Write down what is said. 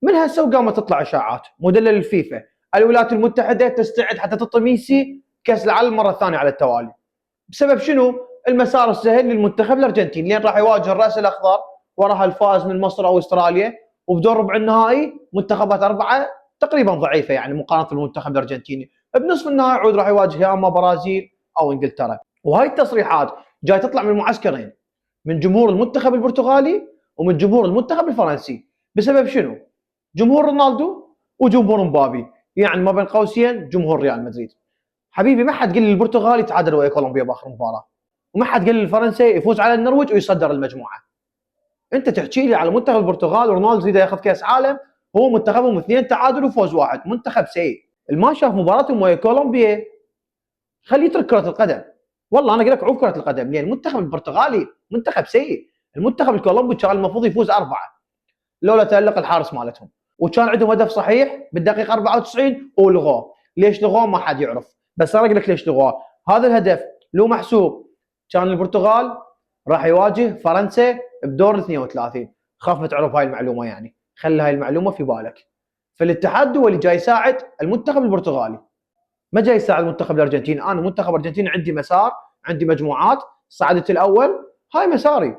من هسه وقامت تطلع اشاعات مدلل الفيفا الولايات المتحده تستعد حتى تعطي ميسي كاس العالم مره ثانيه على التوالي. بسبب شنو؟ المسار السهل للمنتخب الارجنتيني لين راح يواجه الراس الاخضر وراها الفائز من مصر او استراليا، وبدور ربع النهائي منتخبات اربعه تقريبا ضعيفه يعني مقارنه بالمنتخب الارجنتيني، بنصف النهائي عود راح يواجه يا اما برازيل او انجلترا. وهاي التصريحات جاي تطلع من المعسكرين، من جمهور المنتخب البرتغالي ومن جمهور المنتخب الفرنسي. بسبب شنو؟ جمهور رونالدو وجمهور مبابي، يعني ما بين قوسين جمهور ريال مدريد. حبيبي ما حد قال لي البرتغال يتعادل ويا كولومبيا باخر مباراه، وما حد قال لي الفرنسي يفوز على النرويج ويصدر المجموعه. انت تحكي لي على منتخب البرتغال ورونالدو يريد ياخذ كاس عالم، هو منتخبهم اثنين تعادل وفوز واحد، منتخب سيء. الما شاف مباراتهم ويا كولومبيا خليه يترك كره القدم. والله انا اقول لك عوف كره القدم، لان المنتخب البرتغالي منتخب سيء. المنتخب الكولومبي كان المفروض يفوز 4 لولا تألق الحارس مالتهم، وكان عندهم هدف صحيح بالدقيقه 94 ولغوه. ليش لغوه ما حد يعرف، بس انا اقول لك ليش لغوه. هذا الهدف لو محسوب كان البرتغال راح يواجه فرنسا بدور 32. خاف ما تعرف هاي المعلومه، يعني خلي هاي المعلومه في بالك. فالاتحاد الدولي جاي يساعد المنتخب البرتغالي، ما جاي يساعد المنتخب الارجنتيني. انا منتخب ارجنتيني عندي مسار، عندي مجموعات، صعدت الاول، هاي مساري.